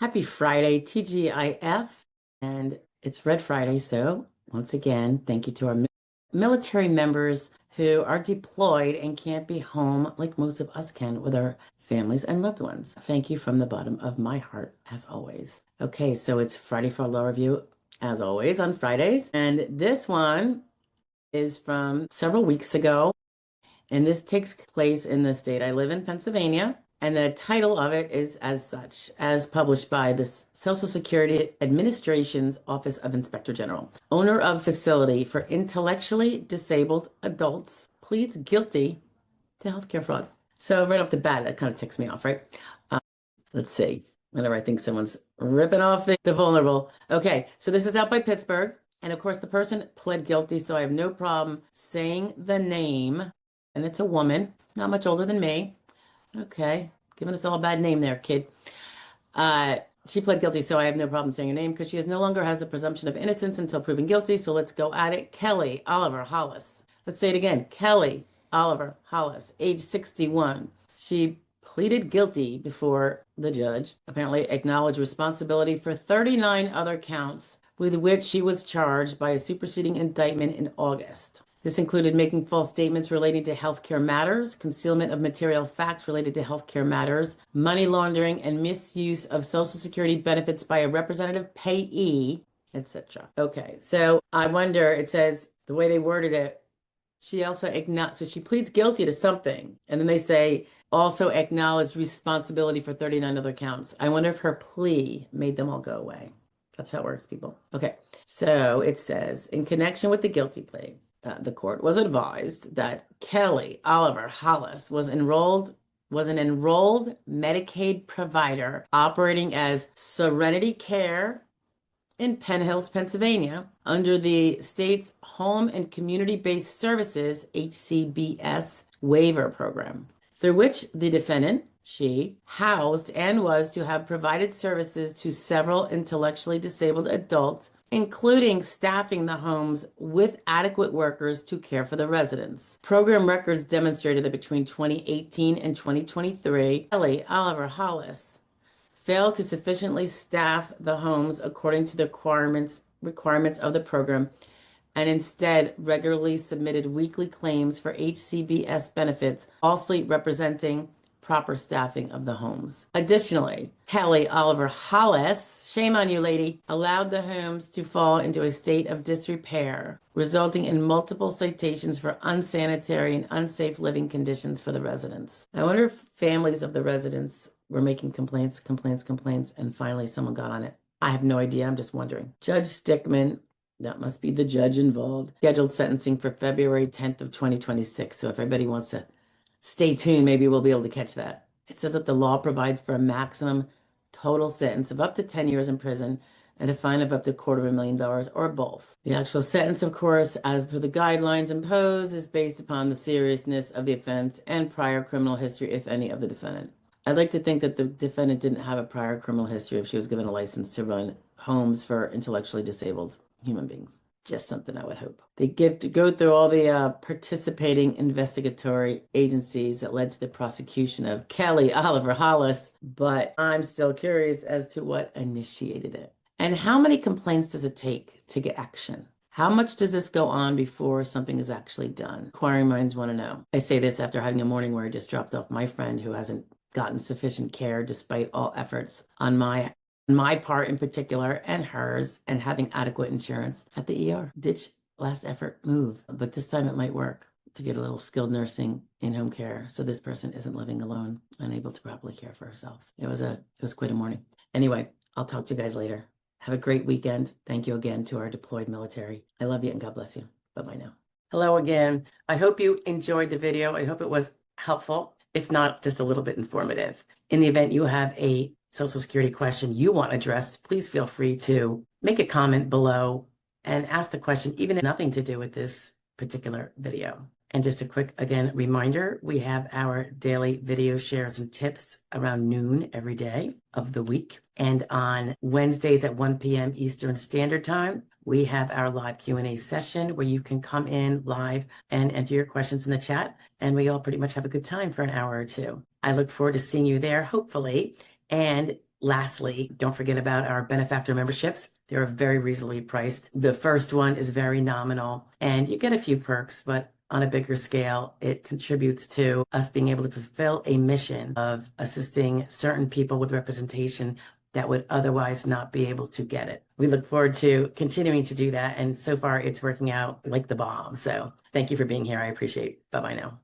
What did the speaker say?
Happy Friday, TGIF, and it's Red Friday. So, once again, thank you to our military members who are deployed and can't be home like most of us can with our families and loved ones. Thank you from the bottom of my heart, as always. Okay, so it's Friday for a law review, as always, on Fridays. And this one is from several weeks ago, and this takes place in the state I live in, Pennsylvania. And the title of it is as such, as published by the Social Security Administration's Office of Inspector General. Owner of facility for intellectually disabled adults pleads guilty to healthcare fraud. So right off the bat, that kind of ticks me off, right? Let's see. Whenever I think someone's ripping off the vulnerable. Okay, so this is out by Pittsburgh. And of course, the person pled guilty, so I have no problem saying the name. And it's a woman, not much older than me. Okay, giving us all a bad name there, kid. She pled guilty, so I have no problem saying her name because she no longer has the presumption of innocence until proven guilty. So let's go at it. Kelly Oliver Hollis. Let's say it again. Kelly Oliver Hollis, age 61. She pleaded guilty before the judge, apparently acknowledged responsibility for 39 other counts with which she was charged by a superseding indictment in August. This included making false statements relating to healthcare matters, concealment of material facts related to healthcare matters, money laundering, and misuse of Social Security benefits by a representative payee, etc. Okay, so I wonder, it says, the way they worded it, she also acknowledged, so she pleads guilty to something, and then they say, also acknowledged responsibility for 39 other counts. I wonder if her plea made them all go away. That's how it works, people. Okay, so it says, in connection with the guilty plea, the court was advised that Kelly Oliver Hollis was an enrolled Medicaid provider operating as Serenity Care in Penn Hills, Pennsylvania, under the state's Home and Community-Based Services, HCBS, waiver program, through which the defendant, she, housed and was to have provided services to several intellectually disabled adults, including staffing the homes with adequate workers to care for the residents. Program records demonstrated that between 2018 and 2023, Kelly Oliver Hollis failed to sufficiently staff the homes according to the requirements of the program, and instead regularly submitted weekly claims for HCBS benefits, falsely representing proper staffing of the homes. Additionally, Kelly Oliver Hollis, shame on you, lady, allowed the homes to fall into a state of disrepair, resulting in multiple citations for unsanitary and unsafe living conditions for the residents. I wonder if families of the residents were making complaints, and finally someone got on it. I have no idea. I'm just wondering. Judge Stickman, that must be the judge involved, scheduled sentencing for February 10th of 2026. So if everybody wants to stay tuned, maybe we'll be able to catch that. It says that the law provides for a maximum total sentence of up to 10 years in prison and a fine of up to $250,000 or both. The actual sentence, of course, as per the guidelines imposed, is based upon the seriousness of the offense and prior criminal history, if any, of the defendant. I'd like to think that the defendant didn't have a prior criminal history if she was given a license to run homes for intellectually disabled human beings. Just something I would hope. They go through all the participating investigatory agencies that led to the prosecution of Kelly Oliver Hollis, but I'm still curious as to what initiated it. And how many complaints does it take to get action? How much does this go on before something is actually done? Inquiring minds want to know. I say this after having a morning where I just dropped off my friend who hasn't gotten sufficient care despite all efforts on my part in particular and hers, and having adequate insurance at the ER. Ditch last effort move, but this time it might work to get a little skilled nursing in-home care so this person isn't living alone, unable to properly care for herself. It was quite a morning. Anyway, I'll talk to you guys later. Have a great weekend. Thank you again to our deployed military. I love you and God bless you. Bye-bye now. Hello again. I hope you enjoyed the video. I hope it was helpful, if not just a little bit informative. In the event you have a Social Security question you want addressed, please feel free to make a comment below and ask the question, even if nothing to do with this particular video. And just a quick, again, reminder, we have our daily video shares and tips around noon every day of the week. And on Wednesdays at 1 p.m. Eastern Standard Time, we have our live Q&A session where you can come in live and enter your questions in the chat. And we all pretty much have a good time for an hour or two. I look forward to seeing you there, hopefully. And Lastly, don't forget about our benefactor memberships. They're very reasonably priced. The first one is very nominal, and you get a few perks, but on a bigger scale, it contributes to us being able to fulfill a mission of assisting certain people with representation that would otherwise not be able to get it. We look forward to continuing to do that, and so far it's working out like the bomb. So thank you for being here. I appreciate it. Bye-bye now.